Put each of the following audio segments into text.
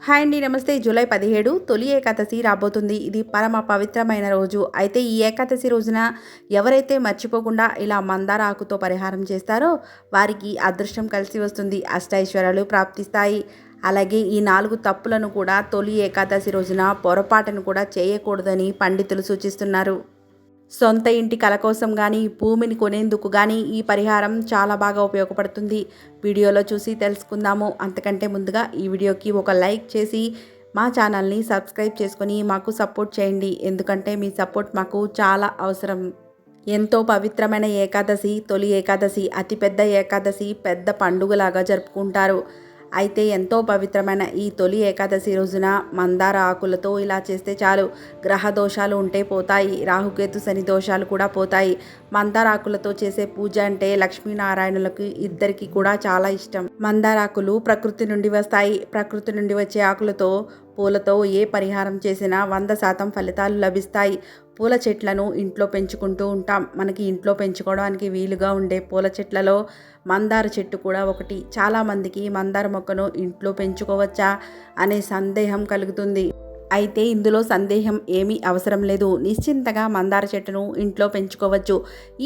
Hi అండి, నమస్తే. July 17 తొలి ఏకాదశి రాబోతుంది. ఇది పరమ పవిత్రమైన రోజు. అయితే ఈ ఏకాదశి రోజున ఎవరైతే మర్చిపోకుండా ఇలా మందార ఆకుతో పరిహారం చేస్తారో వారికి అదృష్టం కలిసి వస్తుంది, అష్టైశ్వర్యాలు ప్రాప్తిస్తాయి. అలాగే ఈ 4 తప్పులను కూడా తొలి ఏకాదశి రోజున పొరపాటును కూడా చేయకూడదని పండితులు సూచిస్తున్నారు. సొంత ఇంటి కల కోసం కానీ, భూమిని కొనేందుకు కానీ ఈ పరిహారం చాలా బాగా ఉపయోగపడుతుంది. వీడియోలో చూసి తెలుసుకుందాము. అంతకంటే ముందుగా ఈ వీడియోకి ఒక లైక్ చేసి మా ఛానల్ని సబ్స్క్రైబ్ చేసుకొని మాకు సపోర్ట్ చేయండి. ఎందుకంటే మీ సపోర్ట్ మాకు చాలా అవసరం. ఎంతో పవిత్రమైన ఏకాదశి, తొలి ఏకాదశి, అతిపెద్ద ఏకాదశి, పెద్ద పండుగలాగా జరుపుకుంటారు. అయితే ఎంతో పవిత్రమైన ఈ తొలి ఏకాదశి రోజున మందార ఆకులతో ఇలా చేస్తే చాలు, గ్రహ దోషాలు ఉంటే పోతాయి, రాహుకేతు శని దోషాలు కూడా పోతాయి. మందార ఆకులతో చేసే పూజ అంటే లక్ష్మీనారాయణులకు ఇద్దరికి కూడా చాలా ఇష్టం. మందార ఆకులు ప్రకృతి నుండి వస్తాయి. ప్రకృతి నుండి వచ్చే ఆకులతో, పూలతో ఏ పరిహారం చేసినా 100% ఫలితాలు లభిస్తాయి. పూల చెట్లను ఇంట్లో పెంచుకుంటూ ఉంటాం. మనకి ఇంట్లో పెంచుకోవడానికి వీలుగా ఉండే పూల చెట్లలో మందార చెట్టు కూడా ఒకటి. చాలామందికి మందార మొక్కను ఇంట్లో పెంచుకోవచ్చా అనే సందేహం కలుగుతుంది. అయితే ఇందులో సందేహం ఏమీ అవసరం లేదు. నిశ్చింతగా మందార చెట్టును ఇంట్లో పెంచుకోవచ్చు.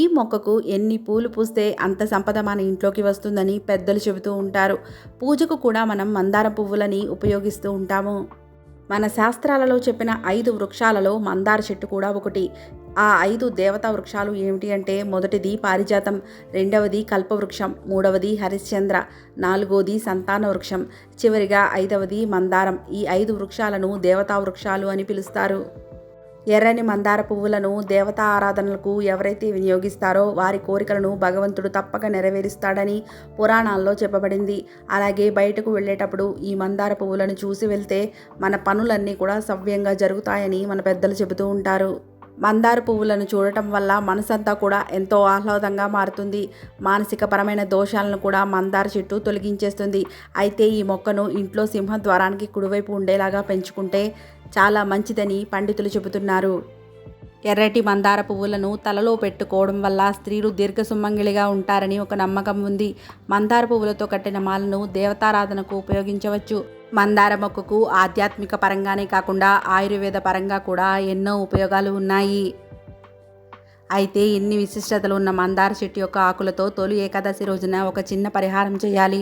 ఈ మొక్కకు ఎన్ని పూలు పూస్తే అంత సంపద మన ఇంట్లోకి వస్తుందని పెద్దలు చెబుతూ ఉంటారు. పూజకు కూడా మనం మందార పువ్వులని ఉపయోగిస్తూ ఉంటాము. మన శాస్త్రాలలో చెప్పిన 5 వృక్షాలలో మందార చెట్టు కూడా ఒకటి. ఆ 5 దేవతా వృక్షాలు ఏమిటి అంటే, మొదటిది పారిజాతం, రెండవది కల్పవృక్షం, మూడవది హరిశ్చంద్ర, నాలుగవది సంతాన వృక్షం, చివరిగా 5వది మందారం. ఈ 5 వృక్షాలను దేవతా వృక్షాలు అని పిలుస్తారు. ఎర్రని మందార పువ్వులను దేవతా ఆరాధనలకు ఎవరైతే వినియోగిస్తారో వారి కోరికలను భగవంతుడు తప్పక నెరవేరుస్తాడని పురాణాల్లో చెప్పబడింది. అలాగే బయటకు వెళ్ళేటప్పుడు ఈ మందార పువ్వులను చూసి వెళ్తే మన పనులన్నీ కూడా సవ్యంగా జరుగుతాయని మన పెద్దలు చెబుతూ ఉంటారు. మందార పువ్వులను చూడటం వల్ల మనసంతా కూడా ఎంతో ఆహ్లాదంగా మారుతుంది. మానసిక పరమైన దోషాలను కూడా మందార చెట్టు తొలగించేస్తుంది. అయితే ఈ మొక్కను ఇంట్లో సింహద్వారానికి కుడివైపు ఉండేలాగా పెంచుకుంటే చాలా మంచిదని పండితులు చెబుతున్నారు. ఎర్రటి మందార పువ్వులను తలలో పెట్టుకోవడం వల్ల స్త్రీలు దీర్ఘసుమంగిలిగా ఉంటారని ఒక నమ్మకం ఉంది. మందార పువ్వులతో కట్టిన మాలను దేవతారాధనకు ఉపయోగించవచ్చు. మందార మొక్కకు ఆధ్యాత్మిక పరంగానే కాకుండా ఆయుర్వేద పరంగా కూడా ఎన్నో ఉపయోగాలు ఉన్నాయి. అయితే ఇన్ని విశిష్టతలు ఉన్న మందార చెట్టు యొక్క ఆకులతో తొలి ఏకాదశి రోజున ఒక చిన్న పరిహారం చేయాలి.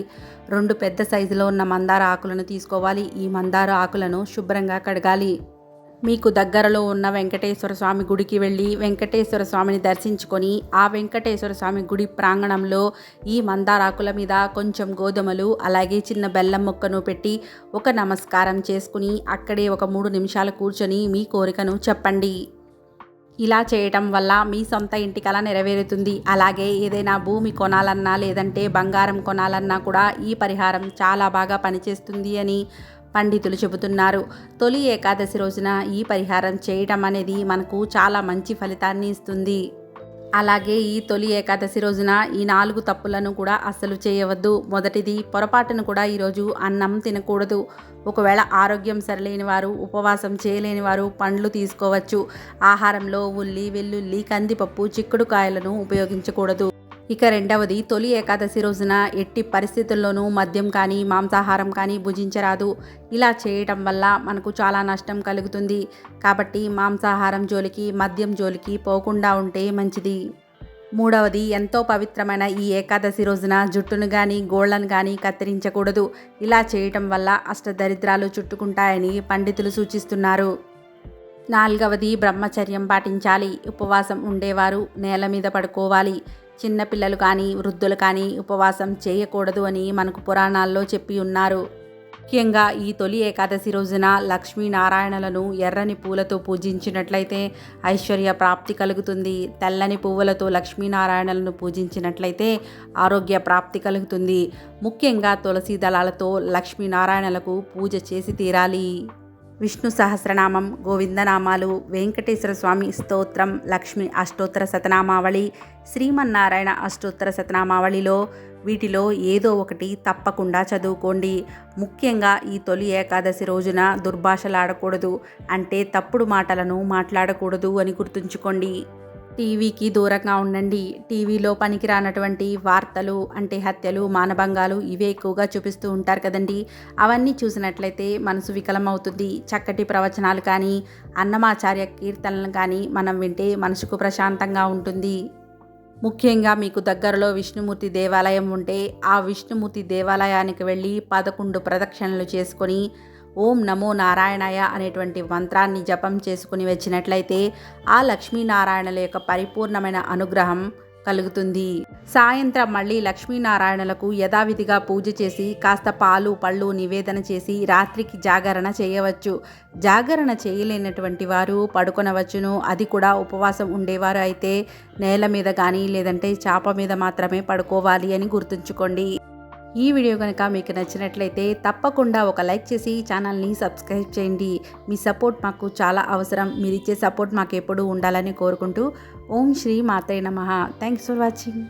2 పెద్ద సైజులో ఉన్న మందార ఆకులను తీసుకోవాలి. ఈ మందార ఆకులను శుభ్రంగా కడగాలి. మీకు దగ్గరలో ఉన్న వెంకటేశ్వర స్వామి గుడికి వెళ్ళి వెంకటేశ్వర స్వామిని దర్శించుకొని ఆ వెంకటేశ్వర స్వామి గుడి ప్రాంగణంలో ఈ మందారాకుల మీద కొంచెం గోధుమలు, అలాగే చిన్న బెల్లం ముక్కను పెట్టి ఒక నమస్కారం చేసుకుని అక్కడే ఒక 3 నిమిషాలు కూర్చొని మీ కోరికను చెప్పండి. ఇలా చేయటం వల్ల మీ సొంత ఇంటి కల నెరవేరుతుంది. అలాగే ఏదైనా భూమి కొనాలన్నా లేదంటే బంగారం కొనాలన్నా కూడా ఈ పరిహారం చాలా బాగా పనిచేస్తుంది అని పండితులు చెబుతున్నారు. తొలి ఏకాదశి రోజున ఈ పరిహారం చేయటం అనేది మనకు చాలా మంచి ఫలితాన్ని ఇస్తుంది. అలాగే ఈ తొలి ఏకాదశి రోజున ఈ 4 తప్పులను కూడా అస్సలు చేయవద్దు. మొదటిది, పొరపాటును కూడా ఈరోజు అన్నం తినకూడదు. ఒకవేళ ఆరోగ్యం సరిలేని వారు, ఉపవాసం చేయలేని వారు పండ్లు తీసుకోవచ్చు. ఆహారంలో ఉల్లి, వెల్లుల్లి, కందిపప్పు, చిక్కుడుకాయలను ఉపయోగించకూడదు. ఇక రెండవది, తొలి ఏకాదశి రోజున ఎట్టి పరిస్థితుల్లోనూ మద్యం కానీ, మాంసాహారం కానీ భుజించరాదు. ఇలా చేయటం వల్ల మనకు చాలా నష్టం కలుగుతుంది. కాబట్టి మాంసాహారం జోలికి, మద్యం జోలికి పోకుండా ఉంటే మంచిది. మూడవది, ఎంతో పవిత్రమైన ఈ ఏకాదశి రోజున జుట్టును కానీ, గోళ్లను కానీ కత్తిరించకూడదు. ఇలా చేయటం వల్ల అష్టదరిద్రాలు చుట్టుకుంటాయని పండితులు సూచిస్తున్నారు. నాలుగవది, బ్రహ్మచర్యం పాటించాలి. ఉపవాసం ఉండేవారు నేల మీద పడుకోవాలి. చిన్నపిల్లలు కానీ, వృద్ధులు కానీ ఉపవాసం చేయకూడదు అని మనకు పురాణాల్లో చెప్పి ఉన్నారు. ముఖ్యంగా ఈ తొలి ఏకాదశి రోజున లక్ష్మీనారాయణలను ఎర్రని పూలతో పూజించినట్లయితే ఐశ్వర్య ప్రాప్తి కలుగుతుంది. తెల్లని పువ్వులతో లక్ష్మీనారాయణలను పూజించినట్లయితే ఆరోగ్య ప్రాప్తి కలుగుతుంది. ముఖ్యంగా తులసి దళాలతో లక్ష్మీనారాయణలకు పూజ చేసి తీరాలి. విష్ణు సహస్రనామం, గోవిందనామాలు, వెంకటేశ్వర స్వామి స్తోత్రం, లక్ష్మి అష్టోత్తర శతనామావళి, శ్రీమన్నారాయణ అష్టోత్తర శతనామావళిలో వీటిలో ఏదో ఒకటి తప్పకుండా చదువుకోండి. ముఖ్యంగా ఈ తొలి ఏకాదశి రోజున దుర్భాషలాడకూడదు, అంటే తప్పుడు మాటలను మాట్లాడకూడదు అని గుర్తుంచుకోండి. టీవీకి దూరంగా ఉండండి. టీవీలో పనికిరానటువంటి వార్తలు అంటే హత్యలు, మానభంగాలు ఇవే ఎక్కువగా చూపిస్తూ ఉంటారు కదండీ! అవన్నీ చూసినట్లయితే మనసు వికలమవుతుంది. చక్కటి ప్రవచనాలు కానీ, అన్నమాచార్య కీర్తనలు కానీ మనం వింటే మనసుకు ప్రశాంతంగా ఉంటుంది. ముఖ్యంగా మీకు దగ్గరలో విష్ణుమూర్తి దేవాలయం ఉంటే ఆ విష్ణుమూర్తి దేవాలయానికి వెళ్ళి 11 ప్రదక్షిణలు చేసుకొని ఓం నమో నారాయణాయ అనేటువంటి మంత్రాన్ని జపం చేసుకుని వచ్చినట్లయితే ఆ లక్ష్మీనారాయణల యొక్క పరిపూర్ణమైన అనుగ్రహం కలుగుతుంది. సాయంత్రం మళ్ళీ లక్ష్మీనారాయణలకు యథావిధిగా పూజ చేసి కాస్త పాలు పళ్ళు నివేదన చేసి రాత్రికి జాగరణ చేయవచ్చు. జాగరణ చేయలేనటువంటి వారు పడుకొనవచ్చును. అది కూడా ఉపవాసం ఉండేవారు అయితే నేల మీద కానీ లేదంటే చాప మీద మాత్రమే పడుకోవాలి అని గుర్తుంచుకోండి. ఈ వీడియో కనుక మీకు నచ్చినట్లయితే తప్పకుండా ఒక లైక్ చేసి ఛానల్ని సబ్స్క్రైబ్ చేయండి. మీ సపోర్ట్ మాకు చాలా అవసరం. మీరు ఇచ్చే సపోర్ట్ మాకు ఎప్పుడూ ఉండాలని కోరుకుంటూ ఓం శ్రీ మాత్రే నమః. Thanks for watching.